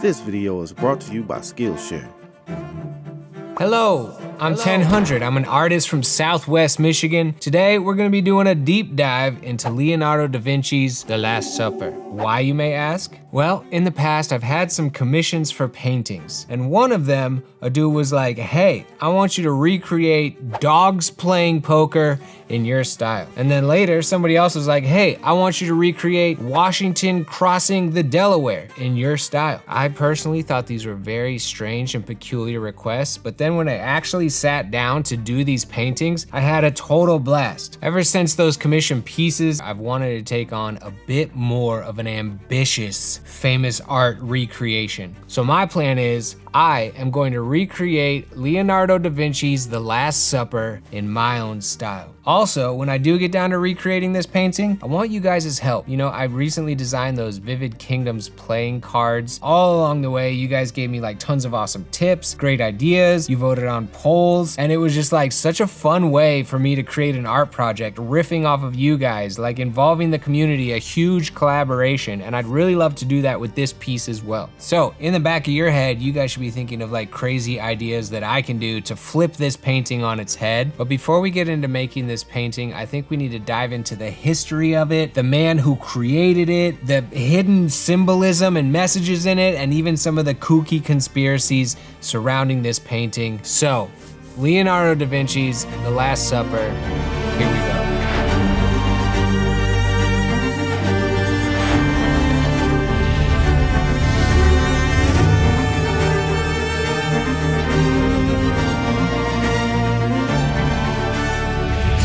This video is brought to you by Skillshare. Hello, I'm 1000. I'm an artist from Southwest Michigan. Today, we're gonna be doing a deep dive into Leonardo Da Vinci's The Last Supper. Why, you may ask? Well, in the past, I've had some commissions for paintings, and one of them, a dude was like, hey, I want you to recreate dogs playing poker in your style. And then later, somebody else was like, hey, I want you to recreate Washington crossing the Delaware in your style. I personally thought these were very strange and peculiar requests, but then when I actually sat down to do these paintings, I had a total blast. Ever since those commissioned pieces, I've wanted to take on a bit more of an ambitious, famous art recreation. So my plan is, I am going to recreate Leonardo da Vinci's The Last Supper in my own style. Also, when I do get down to recreating this painting, I want you guys' help. You know, I recently designed those Vivid Kingdoms playing cards. All along the way, you guys gave me like tons of awesome tips, great ideas, you voted on polls, and it was just like such a fun way for me to create an art project, riffing off of you guys, like involving the community, a huge collaboration, and I'd really love to do that with this piece as well. So, in the back of your head, you guys should be thinking of like crazy ideas that I can do to flip this painting on its head. But before we get into making this painting, I think we need to dive into the history of it, the man who created it, the hidden symbolism and messages in it, and even some of the kooky conspiracies surrounding this painting. So, Leonardo da Vinci's The Last Supper, here we go.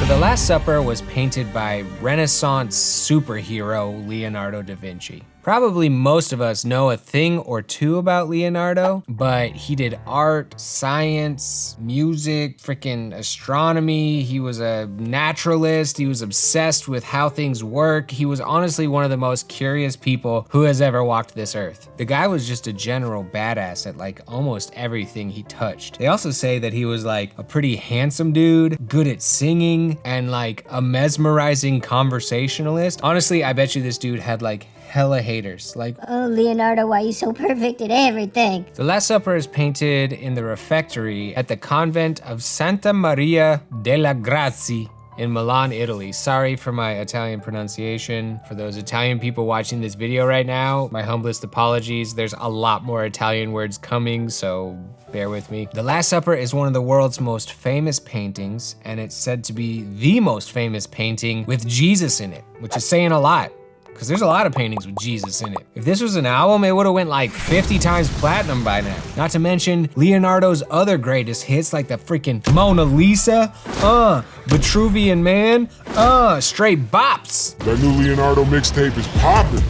The Last Supper was painted by Renaissance superhero Leonardo da Vinci. Probably most of us know a thing or two about Leonardo, but he did art, science, music, freaking astronomy. He was a naturalist. He was obsessed with how things work. He was honestly one of the most curious people who has ever walked this earth. The guy was just a general badass at like almost everything he touched. They also say that he was like a pretty handsome dude, good at singing, and like a mesmerizing conversationalist. Honestly, I bet you this dude had like hella haters. Like, oh, Leonardo, why are you so perfect at everything? The Last Supper is painted in the refectory at the convent of Santa Maria delle Grazie in Milan, Italy. Sorry for my Italian pronunciation. For those Italian people watching this video right now, my humblest apologies. There's a lot more Italian words coming, so bear with me. The Last Supper is one of the world's most famous paintings, and it's said to be the most famous painting with Jesus in it, which is saying a lot, because there's a lot of paintings with Jesus in it. If this was an album, it would have went like 50 times platinum by now. Not to mention Leonardo's other greatest hits like the freaking Mona Lisa, Vitruvian Man, straight bops. That new Leonardo mixtape is popping.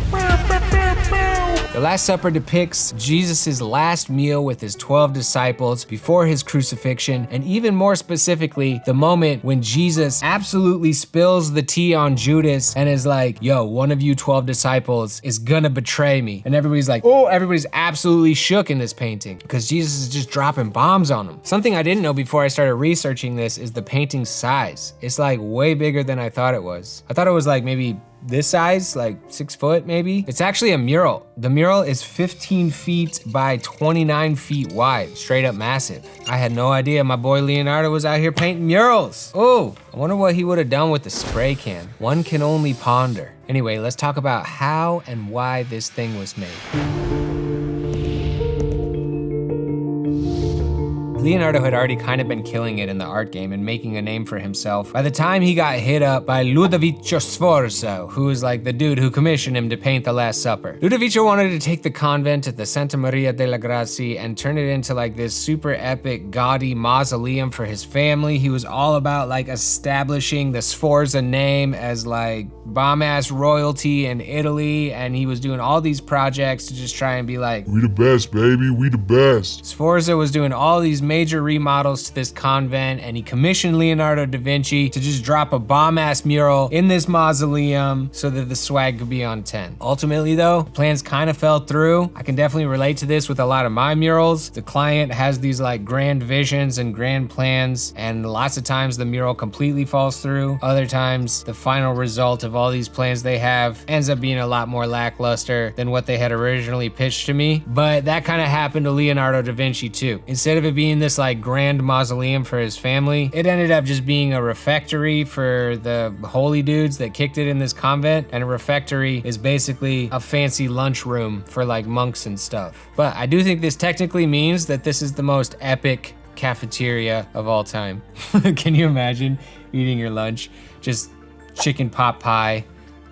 The Last Supper depicts Jesus' last meal with his 12 disciples before his crucifixion, and even more specifically, the moment when Jesus absolutely spills the tea on Judas and is like, yo, one of you 12 disciples is gonna betray me. And everybody's like, oh, everybody's absolutely shook in this painting because Jesus is just dropping bombs on them. Something I didn't know before I started researching this is the painting's size. It's like way bigger than I thought it was. I thought it was like maybe this size, like 6 foot maybe. It's actually a mural. The mural is 15 feet by 29 feet wide, straight up massive. I had no idea my boy Leonardo was out here painting murals. Oh, I wonder what he would have done with the spray can. One can only ponder. Anyway, let's talk about how and why this thing was made. Leonardo had already kind of been killing it in the art game and making a name for himself by the time he got hit up by Ludovico Sforza, who was like the dude who commissioned him to paint The Last Supper. Ludovico wanted to take the convent at the Santa Maria delle Grazie and turn it into like this super epic, gaudy mausoleum for his family. He was all about like establishing the Sforza name as like bomb-ass royalty in Italy, and he was doing all these projects to just try and be like, we the best, baby, we the best. Sforza was doing all these major remodels to this convent, and he commissioned Leonardo da Vinci to just drop a bomb-ass mural in this mausoleum so that the swag could be on 10. Ultimately though, plans kind of fell through. I can definitely relate to this with a lot of my murals. The client has these like grand visions and grand plans, and lots of times the mural completely falls through. Other times, the final result of all these plans they have ends up being a lot more lackluster than what they had originally pitched to me. But that kind of happened to Leonardo da Vinci too. Instead of it being this like grand mausoleum for his family, it ended up just being a refectory for the holy dudes that kicked it in this convent. And a refectory is basically a fancy lunchroom for like monks and stuff. But I do think this technically means that this is the most epic cafeteria of all time. Can you imagine eating your lunch? Just chicken pot pie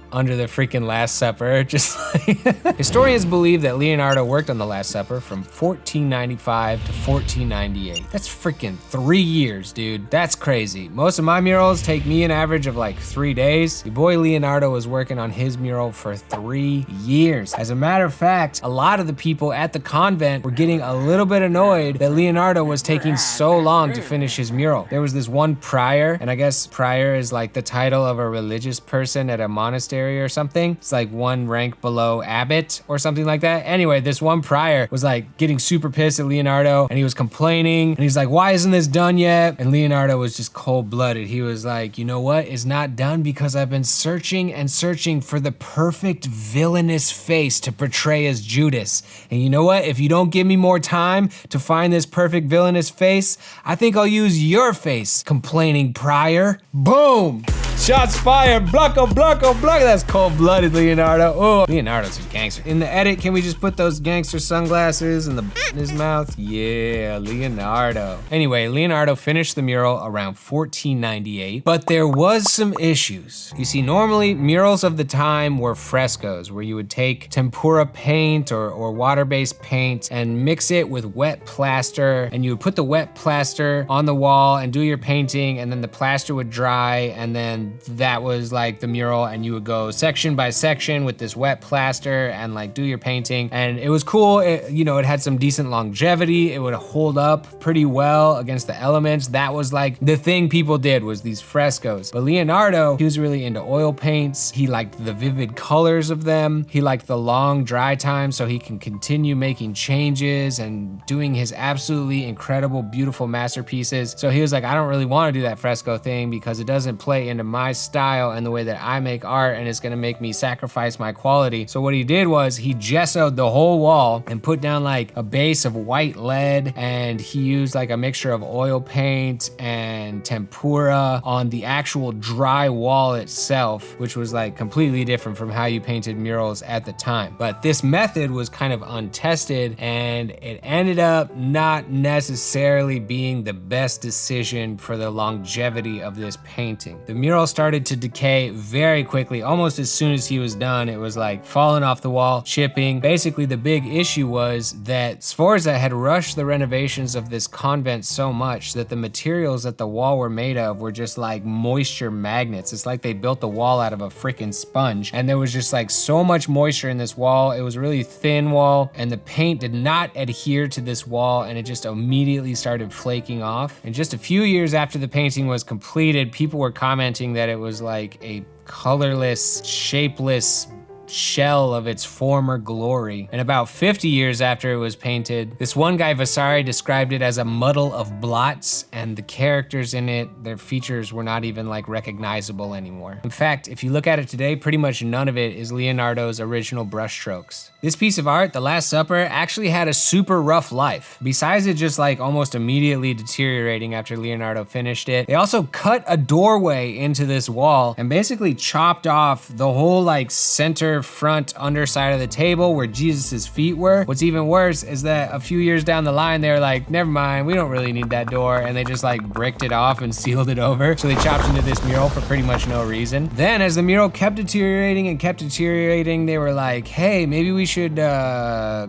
under the freaking Last Supper, just like Historians believe that Leonardo worked on the Last Supper from 1495 to 1498. That's freaking 3 years, dude. That's crazy. Most of my murals take me an average of like 3 days. Your boy Leonardo was working on his mural for 3 years. As a matter of fact, a lot of the people at the convent were getting a little bit annoyed that Leonardo was taking so long to finish his mural. There was this one prior, and I guess prior is like the title of a religious person at a monastery or something. It's like one rank below abbot or something like that. Anyway, this one prior was like getting super pissed at Leonardo, and he was complaining, and he's like, why isn't this done yet? And Leonardo was just cold-blooded. He was like, you know what? It's not done because I've been searching and searching for the perfect villainous face to portray as Judas. And you know what? If you don't give me more time to find this perfect villainous face, I think I'll use your face, complaining prior. Boom! Shots fired, Blanco, Blanco, Blanco. That's cold-blooded, Leonardo. Oh, Leonardo's a gangster. In the edit, can we just put those gangster sunglasses and the in his mouth? Yeah, Leonardo. Anyway, Leonardo finished the mural around 1498, but there was some issues. You see, normally murals of the time were frescoes, where you would take tempera paint or water-based paint and mix it with wet plaster, and you would put the wet plaster on the wall and do your painting, and then the plaster would dry, and then that was like the mural, and you would go section by section with this wet plaster and like do your painting. And it was cool. It had some decent longevity. It would hold up pretty well against the elements. That was like the thing people did, was these frescoes. But Leonardo, he was really into oil paints. He liked the vivid colors of them. He liked the long dry time so he can continue making changes and doing his absolutely incredible, beautiful masterpieces. So he was like, I don't really want to do that fresco thing because it doesn't play into my style and the way that I make art, and it's gonna make me sacrifice my quality. So what he did was he gessoed the whole wall and put down like a base of white lead, and he used like a mixture of oil paint and tempera on the actual dry wall itself, which was like completely different from how you painted murals at the time. But this method was kind of untested, and it ended up not necessarily being the best decision for the longevity of this painting. The mural started to decay very quickly. Almost as soon as he was done, it was like falling off the wall, chipping. Basically, the big issue was that Sforza had rushed the renovations of this convent so much that the materials that the wall were made of were just like moisture magnets. It's like they built the wall out of a freaking sponge, and there was just like so much moisture in this wall. It was a really thin wall, and the paint did not adhere to this wall, and it just immediately started flaking off. And just a few years after the painting was completed, people were commenting that it was like a colorless, shapeless shell of its former glory. And about 50 years after it was painted, this one guy, Vasari, described it as a muddle of blots, and the characters in it, their features were not even like recognizable anymore. In fact, if you look at it today, pretty much none of it is Leonardo's original brushstrokes. This piece of art, The Last Supper, actually had a super rough life. Besides it just like almost immediately deteriorating after Leonardo finished it, they also cut a doorway into this wall and basically chopped off the whole like center front underside of the table where Jesus's feet were. What's even worse is that a few years down the line, they were like, never mind, we don't really need that door. And they just like bricked it off and sealed it over. So they chopped into this mural for pretty much no reason. Then as the mural kept deteriorating, they were like, hey, maybe we should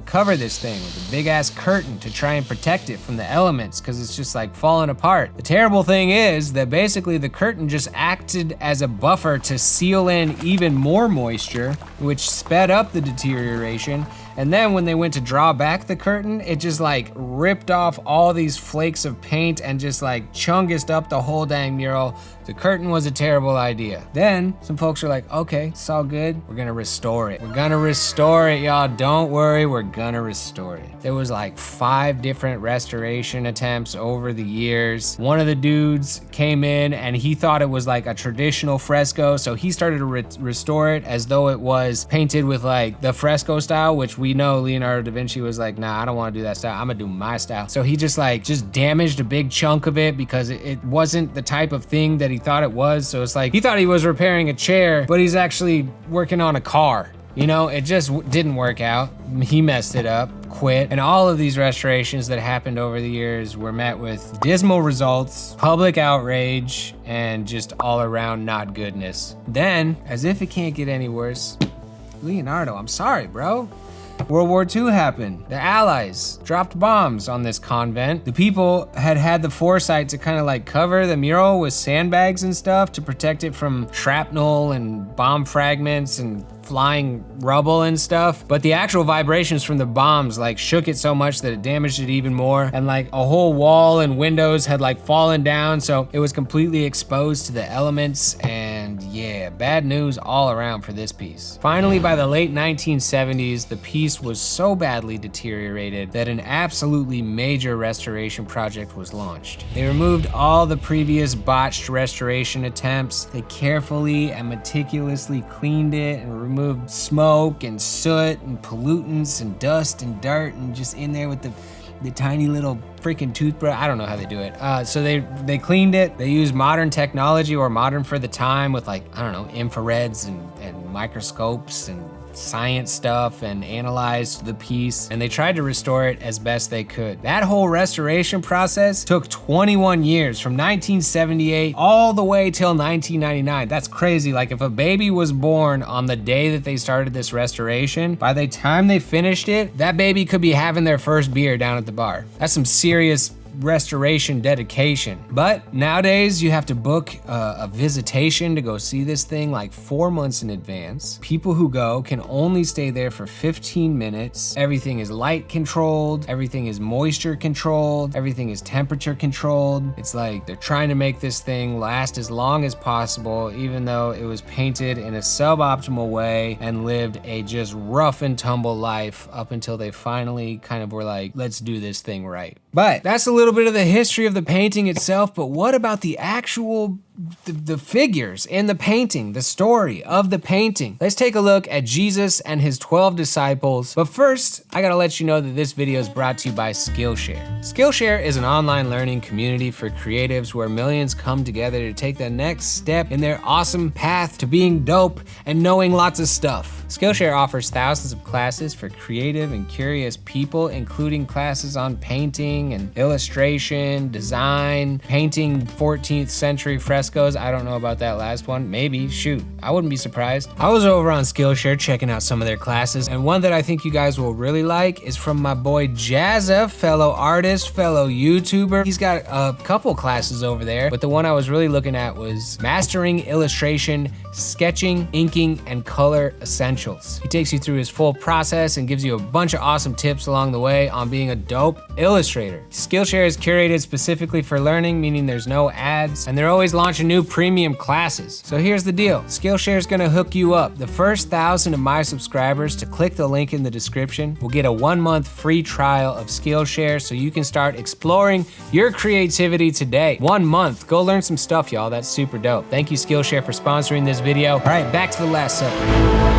cover this thing with a big ass curtain to try and protect it from the elements, because it's just like falling apart. The terrible thing is that basically the curtain just acted as a buffer to seal in even more moisture, which sped up the deterioration And then when they went to draw back the curtain, it just like ripped off all these flakes of paint and just like chungused up the whole dang mural. The curtain was a terrible idea. Then some folks are like, okay, it's all good. We're gonna restore it. We're gonna restore it, y'all. Don't worry, we're gonna restore it. There was like 5 different restoration attempts over the years. One of the dudes came in and he thought it was like a traditional fresco, so he started to restore it as though it was painted with like the fresco style, which we know Leonardo da Vinci was like, nah, I don't wanna do that style, I'm gonna do my style. So he just damaged a big chunk of it because it wasn't the type of thing that he thought it was. So it's like, he thought he was repairing a chair, but he's actually working on a car. You know, it just didn't work out. He messed it up, quit. And all of these restorations that happened over the years were met with dismal results, public outrage, and just all around not goodness. Then, as if it can't get any worse, Leonardo, I'm sorry, bro. World War II happened. The Allies dropped bombs on this convent. The people had the foresight to kind of like cover the mural with sandbags and stuff to protect it from shrapnel and bomb fragments and flying rubble and stuff. But the actual vibrations from the bombs like shook it so much that it damaged it even more. And like a whole wall and windows had like fallen down. So it was completely exposed to the elements. And yeah, bad news all around for this piece. Finally, by the late 1970s, the piece was so badly deteriorated that an absolutely major restoration project was launched. They removed all the previous botched restoration attempts. They carefully and meticulously cleaned it and removed smoke and soot and pollutants and dust and dirt and just in there with the tiny little freaking toothbrush. I don't know how they do it. So they cleaned it. They used modern technology, or modern for the time, with like, I don't know, infrareds and microscopes and science stuff, and analyzed the piece, and they tried to restore it as best they could. That whole restoration process took 21 years, from 1978 all the way till 1999. That's crazy. Like, if a baby was born on the day that they started this restoration, by the time they finished it, that baby could be having their first beer down at the bar. That's some serious restoration dedication. But nowadays you have to book a visitation to go see this thing like 4 months in advance. People who go can only stay there for 15 minutes. Everything is light controlled, everything is moisture controlled, everything is temperature controlled. It's like they're trying to make this thing last as long as possible, even though it was painted in a suboptimal way and lived a just rough and tumble life up until they finally kind of were like, let's do this thing right. But that's a little bit of the history of the painting itself, but what about the actual the figures in the painting, the story of the painting? Let's take a look at Jesus and his 12 disciples. But first, I gotta let you know that this video is brought to you by Skillshare. Skillshare is an online learning community for creatives where millions come together to take the next step in their awesome path to being dope and knowing lots of stuff. Skillshare offers thousands of classes for creative and curious people, including classes on painting and illustration, design, painting 14th century frescoes. I don't know about that last one. Maybe, shoot, I wouldn't be surprised. I was over on Skillshare checking out some of their classes, and one that I think you guys will really like is from my boy Jazza, fellow artist, fellow YouTuber. He's got a couple classes over there, but the one I was really looking at was Mastering Illustration, Sketching, Inking, and Color Essentials. He takes you through his full process and gives you a bunch of awesome tips along the way on being a dope illustrator. Skillshare is curated specifically for learning, meaning there's no ads, and they're always launching new premium classes. So here's the deal. Skillshare is gonna hook you up. The first 1,000 of my subscribers to click the link in the description will get a 1-month free trial of Skillshare so you can start exploring your creativity today. 1 month. Go learn some stuff, y'all. That's super dope. Thank you, Skillshare, for sponsoring this video. All right, back to the Last Supper.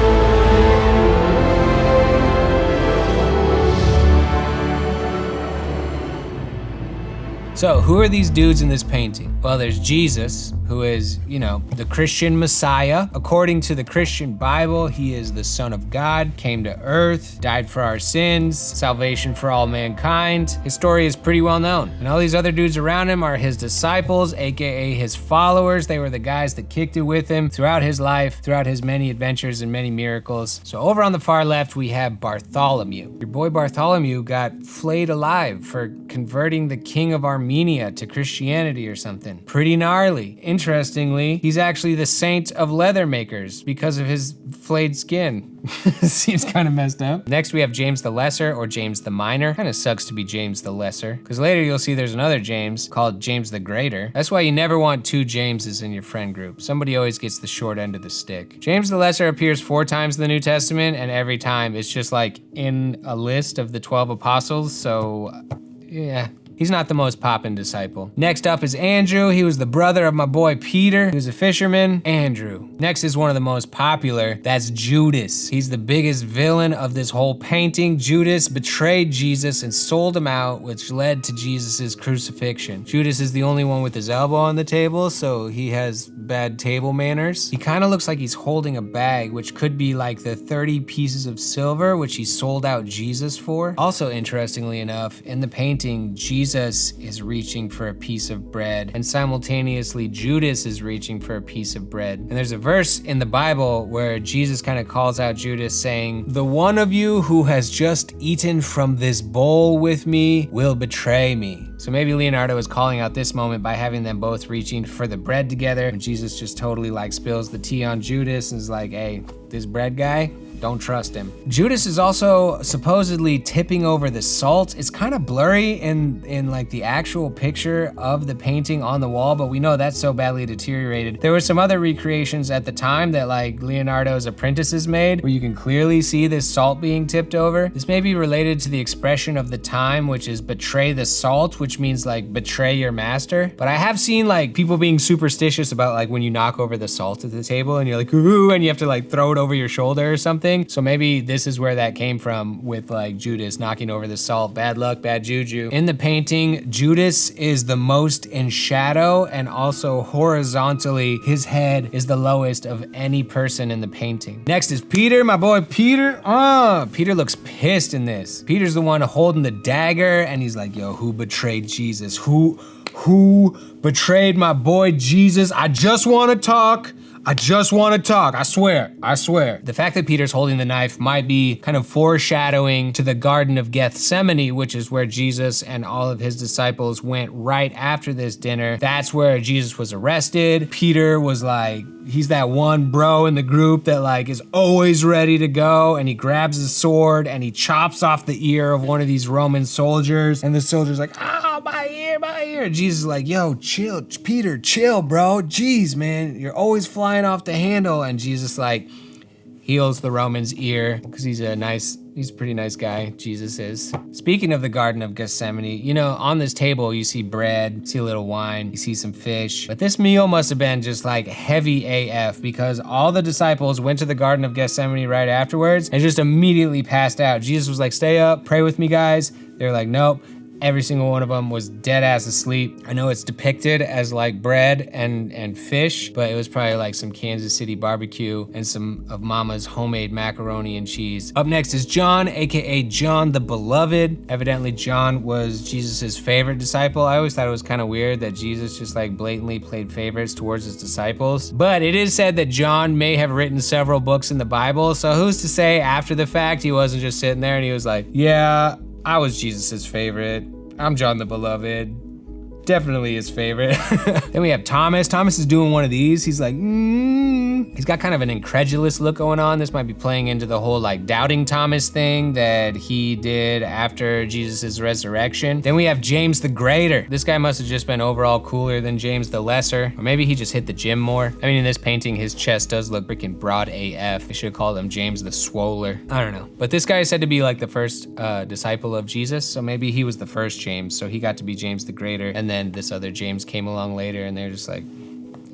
So who are these dudes in this painting? Well, there's Jesus, who is, you know, the Christian Messiah. According to the Christian Bible, he is the Son of God, came to earth, died for our sins, salvation for all mankind. His story is pretty well known. And all these other dudes around him are his disciples, AKA his followers. They were the guys that kicked it with him throughout his life, throughout his many adventures and many miracles. So over on the far left, we have Bartholomew. Your boy Bartholomew got flayed alive for converting the king of our Armenia to Christianity or something. Pretty gnarly. Interestingly, he's actually the saint of leather makers because of his flayed skin. Seems kind of messed up. Next, we have James the Lesser or James the Minor. Kind of sucks to be James the Lesser, because later you'll see there's another James called James the Greater. That's why you never want two Jameses in your friend group. Somebody always gets the short end of the stick. James the Lesser appears 4 times in the New Testament, and every time it's just like in a list of the 12 apostles, so yeah. He's not the most poppin' disciple. Next up is Andrew. He was the brother of my boy Peter. He was a fisherman. Andrew. Next is one of the most popular. That's Judas. He's the biggest villain of this whole painting. Judas betrayed Jesus and sold him out, which led to Jesus' crucifixion. Judas is the only one with his elbow on the table, so he has bad table manners. He kind of looks like he's holding a bag, which could be like the 30 pieces of silver, which he sold out Jesus for. Also, interestingly enough, in the painting, Jesus is reaching for a piece of bread, and simultaneously Judas is reaching for a piece of bread. And there's a verse in the Bible where Jesus kind of calls out Judas saying, "The one of you who has just eaten from this bowl with me will betray me." So maybe Leonardo is calling out this moment by having them both reaching for the bread together, and Jesus just totally like spills the tea on Judas and is like, "Hey, this bread guy, don't trust him." Judas is also supposedly tipping over the salt. It's kind of blurry in like the actual picture of the painting on the wall, but we know that's so badly deteriorated. There were some other recreations at the time that like Leonardo's apprentices made where you can clearly see this salt being tipped over. This may be related to the expression of the time, which is betray the salt, which means like betray your master. But I have seen like people being superstitious about like when you knock over the salt at the table and you're like, ooh, and you have to like throw it over your shoulder or something. So maybe this is where that came from with like Judas knocking over the salt. Bad luck, bad juju. In the painting, Judas is the most in shadow, and also horizontally, his head is the lowest of any person in the painting. Next is Peter, my boy Peter. Peter looks pissed in this. Peter's the one holding the dagger, and he's like, yo, who betrayed Jesus? Who betrayed my boy Jesus? I just want to talk. I swear. The fact that Peter's holding the knife might be kind of foreshadowing to the Garden of Gethsemane, which is where Jesus and all of his disciples went right after this dinner. That's where Jesus was arrested. Peter was like, he's that one bro in the group that like is always ready to go, and he grabs his sword and he chops off the ear of one of these Roman soldiers, and the soldier's like, ow, my ear. Jesus is like, yo, chill, Peter, chill, bro. Jeez, man, you're always flying off the handle. And Jesus like heals the Roman's ear because he's a pretty nice guy, Jesus is. Speaking of the Garden of Gethsemane, you know, on this table you see bread, you see a little wine, you see some fish, but this meal must have been just like heavy AF because all the disciples went to the Garden of Gethsemane right afterwards and just immediately passed out. Jesus was like, stay up, pray with me, guys. They're like, nope. Every single one of them was dead ass asleep. I know it's depicted as like bread and fish, but it was probably like some Kansas City barbecue and some of Mama's homemade macaroni and cheese. Up next is John, aka John the Beloved. Evidently John was Jesus's favorite disciple. I always thought it was kind of weird that Jesus just like blatantly played favorites towards his disciples. But it is said that John may have written several books in the Bible, so who's to say after the fact he wasn't just sitting there and he was like, yeah, I was Jesus's favorite. I'm John the Beloved. Definitely his favorite. Then we have Thomas. Thomas is doing one of these. He's like, He's got kind of an incredulous look going on. This might be playing into the whole like doubting Thomas thing that he did after Jesus' resurrection. Then we have James the Greater. This guy must have just been overall cooler than James the Lesser. Or maybe he just hit the gym more. I mean, in this painting, his chest does look freaking broad AF. They should have called him James the Swoller. I don't know. But this guy is said to be like the first disciple of Jesus. So maybe he was the first James. So he got to be James the Greater. And then this other James came along later and they're just like,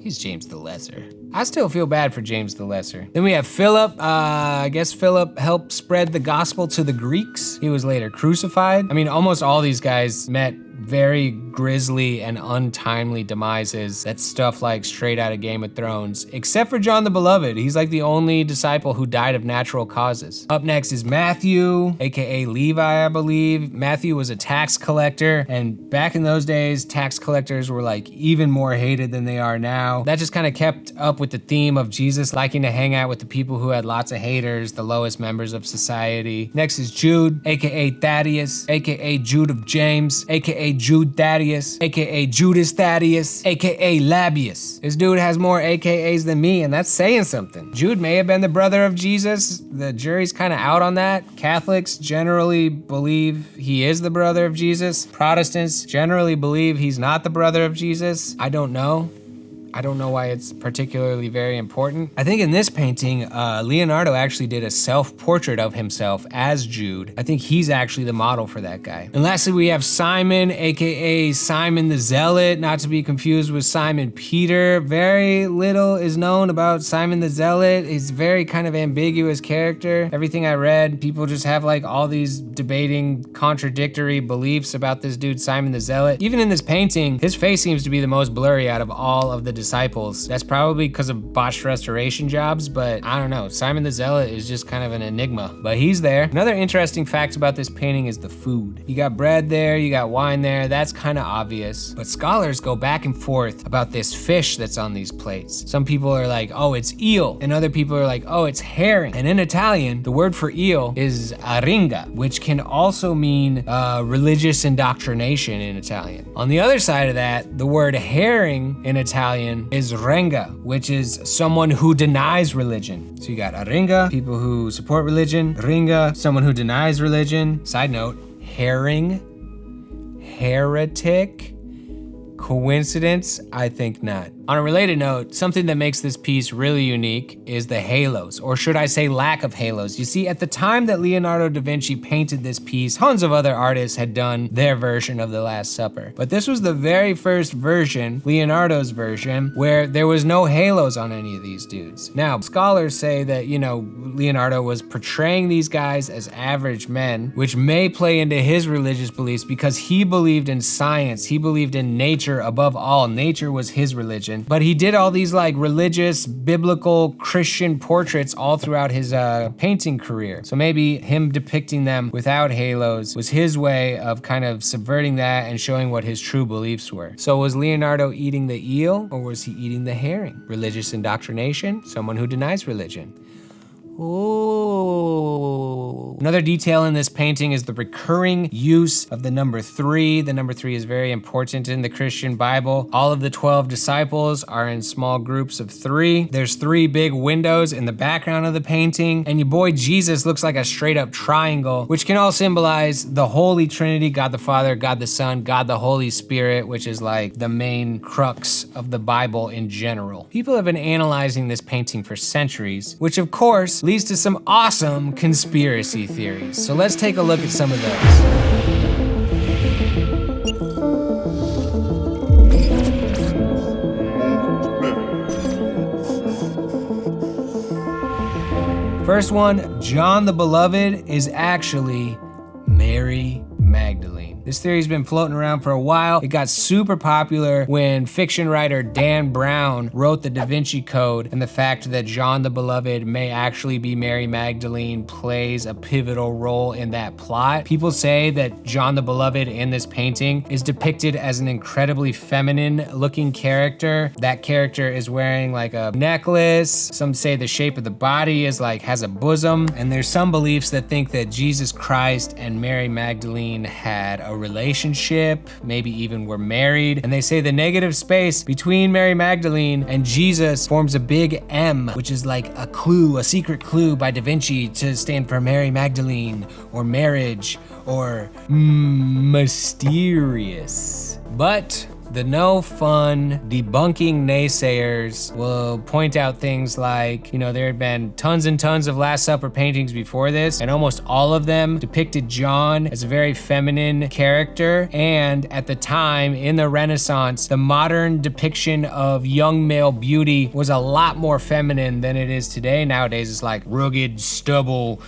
he's James the Lesser. I still feel bad for James the Lesser. Then we have Philip. I guess Philip helped spread the gospel to the Greeks. He was later crucified. I mean, almost all these guys met very grisly and untimely demises. That's stuff like straight out of Game of Thrones, except for John the Beloved. He's like the only disciple who died of natural causes. Up next is Matthew, aka Levi, I believe. Matthew was a tax collector, and back in those days, tax collectors were like even more hated than they are now. That just kind of kept up with the theme of Jesus liking to hang out with the people who had lots of haters, the lowest members of society. Next is Jude, aka Thaddeus, aka Jude of James, aka Jude Thaddeus. Thaddeus, aka Judas Thaddeus, aka Labius. This dude has more AKAs than me, and that's saying something. Jude may have been the brother of Jesus. The jury's kind of out on that. Catholics generally believe he is the brother of Jesus. Protestants generally believe he's not the brother of Jesus. I don't know. I don't know why it's particularly very important. I think in this painting, Leonardo actually did a self-portrait of himself as Jude. I think he's actually the model for that guy. And lastly, we have Simon, aka Simon the Zealot, not to be confused with Simon Peter. Very little is known about Simon the Zealot. He's a very kind of ambiguous character. Everything I read, people just have like all these debating, contradictory beliefs about this dude, Simon the Zealot. Even in this painting, his face seems to be the most blurry out of all of the disciples. That's probably because of botched restoration jobs, but I don't know. Simon the Zealot is just kind of an enigma, but he's there. Another interesting fact about this painting is the food. You got bread there, you got wine there, that's kind of obvious, but scholars go back and forth about this fish that's on these plates. Some people are like, oh, it's eel, and other people are like, oh, it's herring. And in Italian, the word for eel is aringa, which can also mean religious indoctrination in Italian. On the other side of that, the word herring in Italian is renga, which is someone who denies religion. So you got aringa, people who support religion, ringa, someone who denies religion. Side note, herring, heretic, coincidence? I think not. On a related note, something that makes this piece really unique is the halos, or should I say lack of halos. You see, at the time that Leonardo da Vinci painted this piece, tons of other artists had done their version of the Last Supper. But this was the very first version, Leonardo's version, where there was no halos on any of these dudes. Now, scholars say that, Leonardo was portraying these guys as average men, which may play into his religious beliefs because he believed in science, he believed in nature above all. Nature was his religion. But he did all these like religious, biblical, Christian portraits all throughout his painting career. So maybe him depicting them without halos was his way of kind of subverting that and showing what his true beliefs were. So was Leonardo eating the eel or was he eating the herring? Religious indoctrination? Someone who denies religion. Ooh. Another detail in this painting is the recurring use of the number 3. The number 3 is very important in the Christian Bible. All of the 12 disciples are in small groups of 3. There's 3 big windows in the background of the painting, and your boy Jesus looks like a straight up triangle, which can all symbolize the Holy Trinity, God the Father, God the Son, God the Holy Spirit, which is like the main crux of the Bible in general. People have been analyzing this painting for centuries, which of course leads to some awesome conspiracy theories. So let's take a look at some of those. First one, John the Beloved is actually Mary Magdalene. This theory's been floating around for a while. It got super popular when fiction writer Dan Brown wrote the Da Vinci Code, and the fact that John the Beloved may actually be Mary Magdalene plays a pivotal role in that plot. People say that John the Beloved in this painting is depicted as an incredibly feminine looking character. That character is wearing like a necklace. Some say the shape of the body is like has a bosom, and there's some beliefs that think that Jesus Christ and Mary Magdalene had a relationship, maybe even were married. And they say the negative space between Mary Magdalene and Jesus forms a big M, which is like a clue, a secret clue by Da Vinci to stand for Mary Magdalene or marriage or mysterious. But the no fun debunking naysayers will point out things like, there had been tons and tons of Last Supper paintings before this, and almost all of them depicted John as a very feminine character. And at the time, in the Renaissance, the modern depiction of young male beauty was a lot more feminine than it is today. Nowadays, it's like rugged, stubble,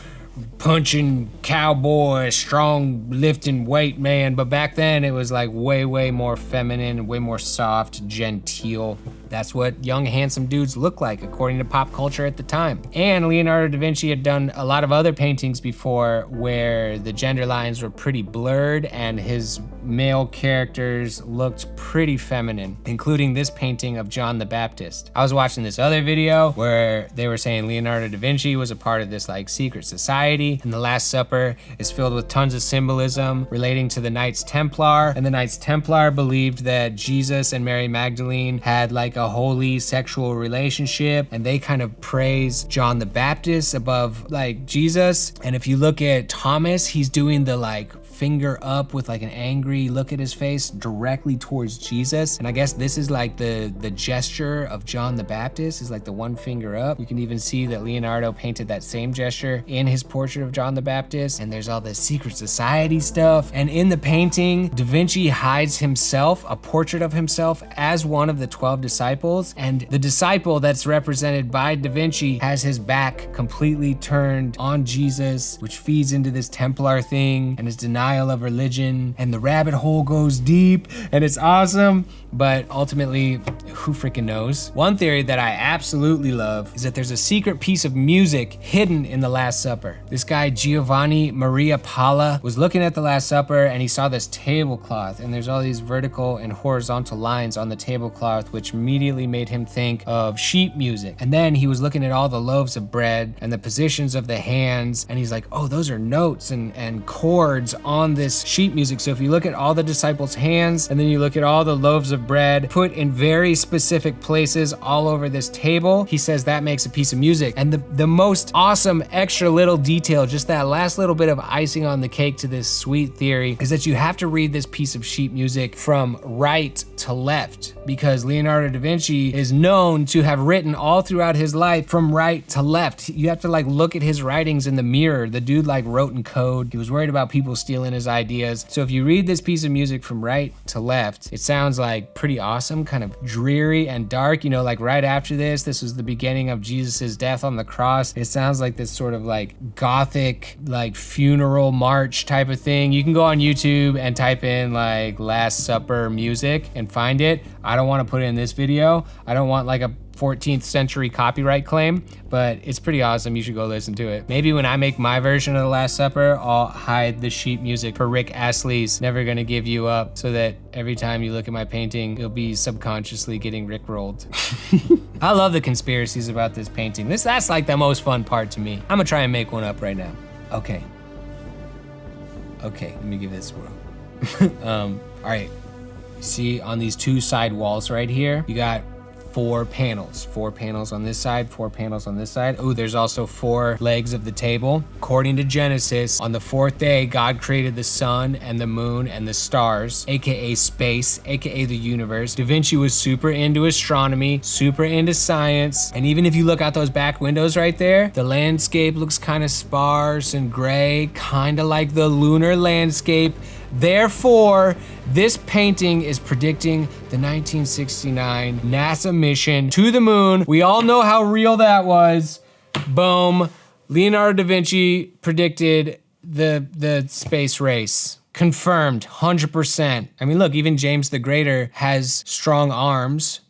punching cowboy, strong lifting weight man, but back then it was like way more feminine, way more soft, genteel. That's what young, handsome dudes look like, according to pop culture at the time. And Leonardo da Vinci had done a lot of other paintings before where the gender lines were pretty blurred and his male characters looked pretty feminine, including this painting of John the Baptist. I was watching this other video where they were saying Leonardo da Vinci was a part of this like secret society, and the Last Supper is filled with tons of symbolism relating to the Knights Templar, and the Knights Templar believed that Jesus and Mary Magdalene had like a holy sexual relationship, and they kind of praise John the Baptist above like Jesus. And if you look at Thomas, he's doing the like finger up with like an angry look at his face directly towards Jesus. And I guess this is like the gesture of John the Baptist is like the one finger up. You can even see that Leonardo painted that same gesture in his portrait of John the Baptist. And there's all this secret society stuff. And in the painting, Da Vinci hides himself, a portrait of himself as one of the 12 disciples. And the disciple that's represented by Da Vinci has his back completely turned on Jesus, which feeds into this Templar thing and his denial of religion, and the rabbit hole goes deep and it's awesome, but ultimately, who freaking knows? One theory that I absolutely love is that there's a secret piece of music hidden in the Last Supper. This guy Giovanni Maria Palla was looking at the Last Supper and he saw this tablecloth, and there's all these vertical and horizontal lines on the tablecloth, which immediately made him think of sheet music. And then he was looking at all the loaves of bread and the positions of the hands, and he's like, oh, those are notes and chords on this sheet music. So if you look at all the disciples' hands and then you look at all the loaves of bread put in very specific places all over this table, he says that makes a piece of music. And the most awesome extra little detail, just that last little bit of icing on the cake to this sweet theory, is that you have to read this piece of sheet music from right to left, because Leonardo da Vinci is known to have written all throughout his life from right to left. You have to like look at his writings in the mirror. The dude like wrote in code. He was worried about people stealing his ideas. So if you read this piece of music from right to left, it sounds like pretty awesome, kind of dreary and dark. You know, like right after this was the beginning of Jesus's death on the cross. It sounds like this sort of like gothic, like funeral march type of thing. You can go on YouTube and type in like Last Supper music and find it. I don't want to put it in this video. I don't want like a 14th century copyright claim, but it's pretty awesome. You should go listen to it. Maybe when I make my version of the Last Supper, I'll hide the sheet music for Rick Astley's Never Gonna Give You Up, so that every time you look at my painting, you'll be subconsciously getting rickrolled. I love the conspiracies about this painting. That's like the most fun part to me. I'm gonna try and make one up right now. Okay, let me give this a whirl. All right, see on these two side walls right here, you got four panels on this side, 4 panels on this side. Oh, there's also 4 legs of the table. According to Genesis, on the 4th day, God created the sun and the moon and the stars, aka space, aka the universe. Da Vinci was super into astronomy, super into science, and even if you look out those back windows right there, the landscape looks kind of sparse and gray, kind of like the lunar landscape. Therefore, this painting is predicting the 1969 NASA mission to the moon. We all know how real that was. Boom. Leonardo da Vinci predicted the space race. Confirmed, 100%. I mean, look, even James the Greater has strong arms.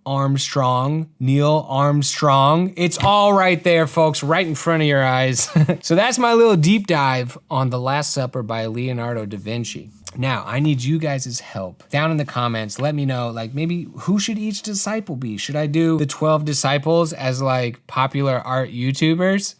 Armstrong, Neil Armstrong. It's all right there, folks, right in front of your eyes. So that's my little deep dive on The Last Supper by Leonardo da Vinci. Now, I need you guys' help. Down in the comments, let me know, like, maybe who should each disciple be? Should I do the 12 disciples as like popular art YouTubers?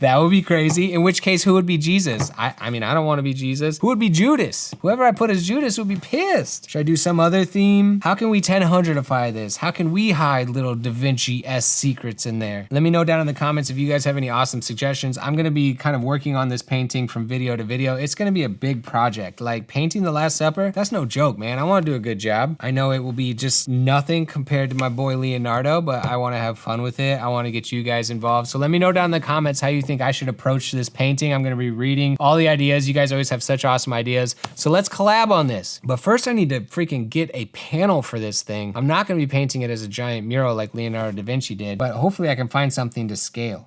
That would be crazy. In which case, who would be Jesus? I mean, I don't want to be Jesus. Who would be Judas? Whoever I put as Judas would be pissed. Should I do some other theme? How can we 1000ify this? How can we hide little Da Vinci-esque secrets in there? Let me know down in the comments if you guys have any awesome suggestions. I'm gonna be kind of working on this painting from video to video. It's gonna be a big project. Like painting the Last Supper, that's no joke, man. I want to do a good job. I know it will be just nothing compared to my boy Leonardo, but I want to have fun with it. I want to get you guys involved. So let me know down in the comments how you think I should approach this painting. I'm going to be reading all the ideas. You guys always have such awesome ideas. So let's collab on this. But first I need to freaking get a panel for this thing. I'm not going to be painting it as a giant mural like Leonardo da Vinci did, but hopefully I can find something to scale.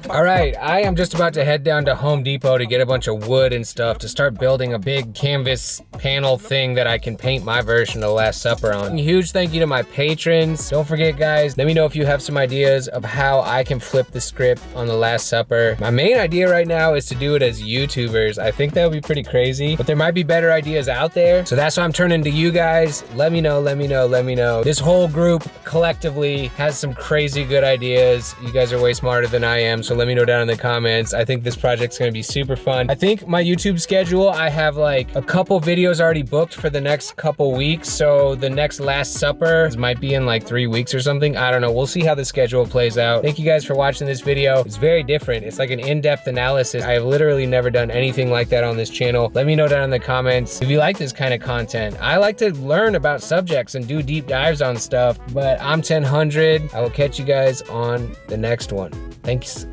All right, I am just about to head down to Home Depot to get a bunch of wood and stuff to start building a big canvas panel thing that I can paint my version of The Last Supper on. A huge thank you to my patrons. Don't forget, guys, let me know if you have some ideas of how I can flip the script on The Last Supper. My main idea right now is to do it as YouTubers. I think that would be pretty crazy, but there might be better ideas out there. So that's why I'm turning to you guys. Let me know, let me know, let me know. This whole group collectively has some crazy good ideas. You guys are way smarter than I am, so let me know down in the comments. I think this project's gonna be super fun. I think my YouTube schedule, I have like a couple videos already booked for the next couple weeks, so the next Last Supper might be in like 3 weeks or something. I don't know, we'll see how the schedule plays out. Thank you guys for watching this video. It's very different. It's like an in-depth analysis. I have literally never done anything like that on this channel. Let me know down in the comments if you like this kind of content. I like to learn about subjects and do deep dives on stuff, but I'm 1000. I will catch you guys on the next one. Thanks.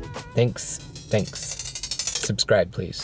Subscribe, please.